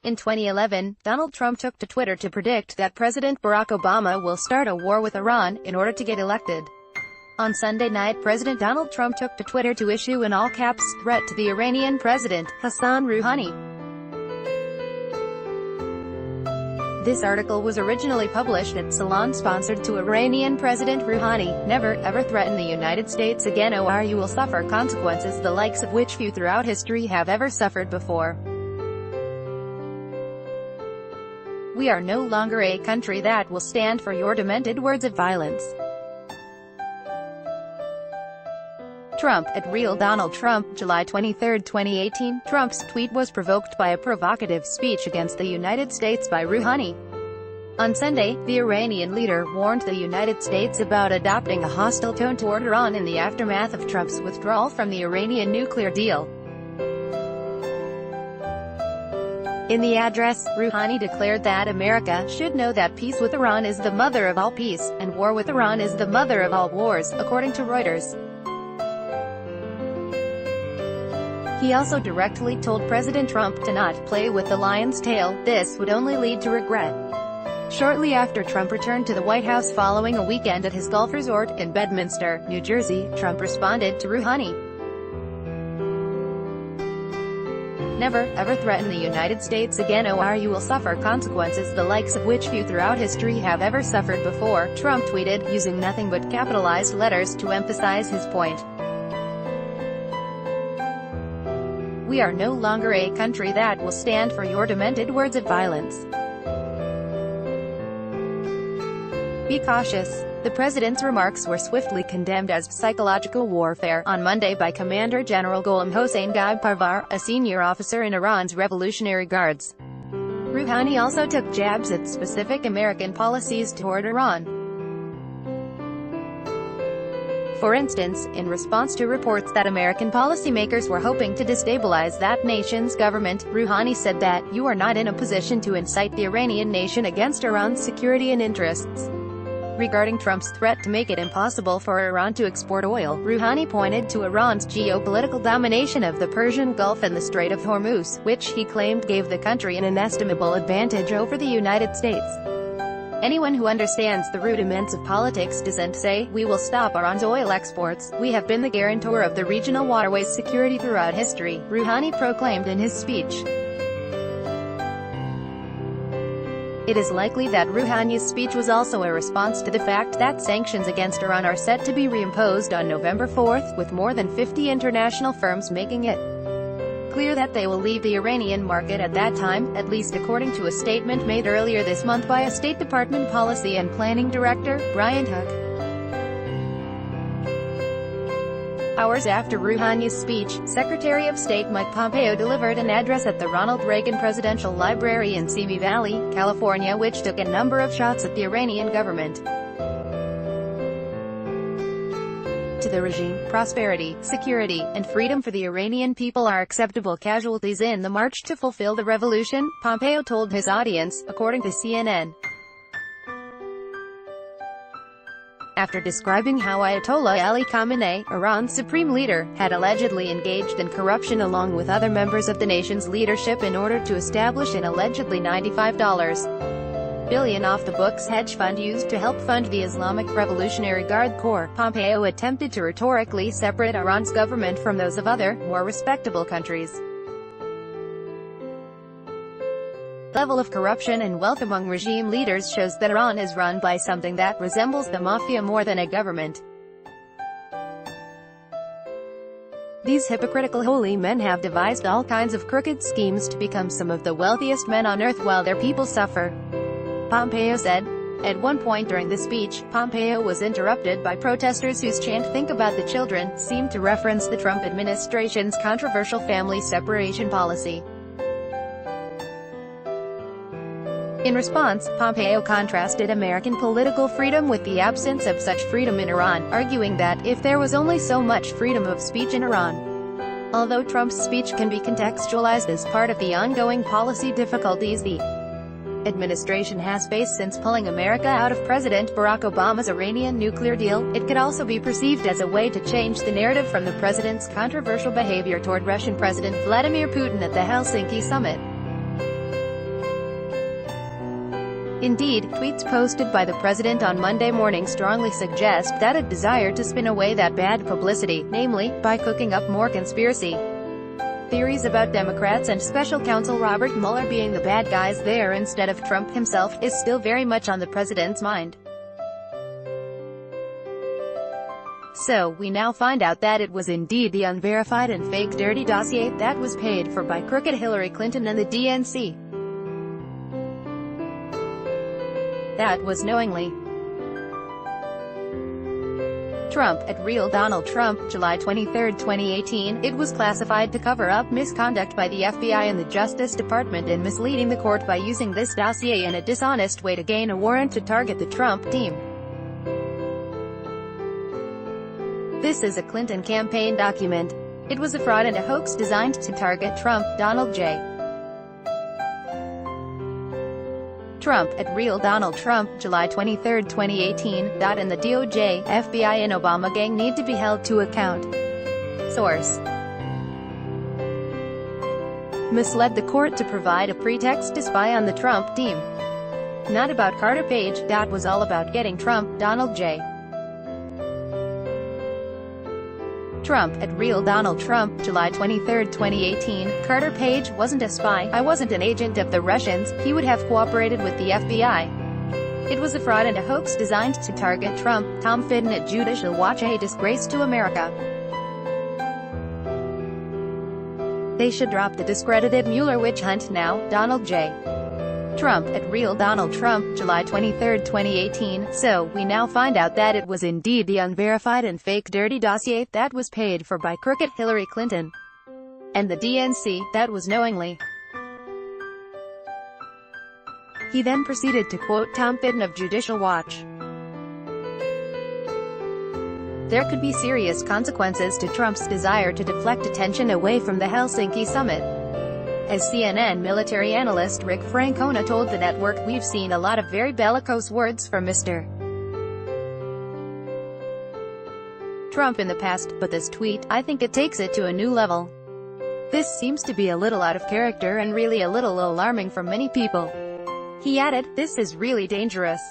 In 2011, Donald Trump took to Twitter to predict that President Barack Obama will start a war with Iran in order to get elected. On Sunday night, President Donald Trump took to Twitter to issue an all-caps threat to the Iranian President, Hassan Rouhani. This article was originally published at Salon sponsored to Iranian President Rouhani, "Never, ever threaten the United States again or you will suffer consequences the likes of which few throughout history have ever suffered before. We are no longer a country that will stand for your demented words of violence." Trump, at Real Donald Trump, July 23, 2018. Trump's tweet was provoked by a provocative speech against the United States by Rouhani. On Sunday, the Iranian leader warned the United States about adopting a hostile tone toward Iran in the aftermath of Trump's withdrawal from the Iranian nuclear deal. In the address, Rouhani declared that America should know that peace with Iran is the mother of all peace, and war with Iran is the mother of all wars, according to Reuters. He also directly told President Trump to not play with the lion's tail. This would only lead to regret. Shortly after Trump returned to the White House following a weekend at his golf resort in Bedminster, New Jersey, Trump responded to Rouhani. "Never, ever threaten the United States again or you will suffer consequences the likes of which few throughout history have ever suffered before," Trump tweeted, using nothing but capitalized letters to emphasize his point. "We are no longer a country that will stand for your demented words of violence. Be cautious." The president's remarks were swiftly condemned as psychological warfare on Monday by Commander General Gholam Hossein Ghaib Parvar, a senior officer in Iran's Revolutionary Guards. Rouhani also took jabs at specific American policies toward Iran. For instance, in response to reports that American policymakers were hoping to destabilize that nation's government, Rouhani said that, "You are not in a position to incite the Iranian nation against Iran's security and interests." Regarding Trump's threat to make it impossible for Iran to export oil, Rouhani pointed to Iran's geopolitical domination of the Persian Gulf and the Strait of Hormuz, which he claimed gave the country an inestimable advantage over the United States. "Anyone who understands the rudiments of politics doesn't say, 'We will stop Iran's oil exports. We have been the guarantor of the regional waterways security throughout history," Rouhani proclaimed in his speech. It is likely that Rouhani's speech was also a response to the fact that sanctions against Iran are set to be reimposed on November 4, with more than 50 international firms making it clear that they will leave the Iranian market at that time, at least according to a statement made earlier this month by a State Department Policy and Planning Director, Brian Hook. Hours after Rouhani's speech, Secretary of State Mike Pompeo delivered an address at the Ronald Reagan Presidential Library in Simi Valley, California, which took a number of shots at the Iranian government. To the regime, prosperity, security, and freedom for the Iranian people are acceptable casualties in the march to fulfill the revolution, Pompeo told his audience, according to CNN. After describing how Ayatollah Ali Khamenei, Iran's supreme leader, had allegedly engaged in corruption along with other members of the nation's leadership in order to establish an allegedly $95 billion off-the-books hedge fund used to help fund the Islamic Revolutionary Guard Corps, Pompeo attempted to rhetorically separate Iran's government from those of other, more respectable countries. The level of corruption and wealth among regime leaders shows that Iran is run by something that resembles the mafia more than a government. These hypocritical holy men have devised all kinds of crooked schemes to become some of the wealthiest men on earth while their people suffer, Pompeo said. At one point during the speech, Pompeo was interrupted by protesters whose chant "Think about the children" seemed to reference the Trump administration's controversial family separation policy. In response, Pompeo contrasted American political freedom with the absence of such freedom in Iran, arguing that, if there was only so much freedom of speech in Iran. Although Trump's speech can be contextualized as part of the ongoing policy difficulties the administration has faced since pulling America out of President Barack Obama's Iranian nuclear deal, it could also be perceived as a way to change the narrative from the president's controversial behavior toward Russian President Vladimir Putin at the Helsinki summit. Indeed, tweets posted by the president on Monday morning strongly suggest that a desire to spin away that bad publicity, namely, by cooking up more conspiracy theories about Democrats and special counsel Robert Mueller being the bad guys there instead of Trump himself, is still very much on the president's mind. So, we now find out that it was indeed the unverified and fake dirty dossier that was paid for by crooked Hillary Clinton and the DNC. That was knowingly. Trump, at Real Donald Trump, July 23, 2018, it was classified to cover up misconduct by the FBI and the Justice Department in misleading the court by using this dossier in a dishonest way to gain a warrant to target the Trump team. This is a Clinton campaign document. It was a fraud and a hoax designed to target Trump, Donald J. Trump, at Real Donald Trump, July 23, 2018, and the DOJ, FBI and Obama gang need to be held to account. Source: misled the court to provide a pretext to spy on the Trump team. Not about Carter Page, that was all about getting Trump, Donald J. Trump, at Real Donald Trump, July 23, 2018, Carter Page wasn't a spy, I wasn't an agent of the Russians, he would have cooperated with the FBI. It was a fraud and a hoax designed to target Trump. Tom Fitton at Judicial Watch, a disgrace to America. They should drop the discredited Mueller witch hunt now. Donald J. Trump, at Real Donald Trump, July 23, 2018. So, we now find out that it was indeed the unverified and fake dirty dossier that was paid for by crooked Hillary Clinton and the DNC, that was knowingly. He then proceeded to quote Tom Fitton of Judicial Watch. There could be serious consequences to Trump's desire to deflect attention away from the Helsinki summit. As CNN military analyst Rick Francona told the network, we've seen a lot of very bellicose words from Mr. Trump in the past, but this tweet, I think it takes it to a new level. This seems to be a little out of character and really a little alarming for many people. He added, this is really dangerous.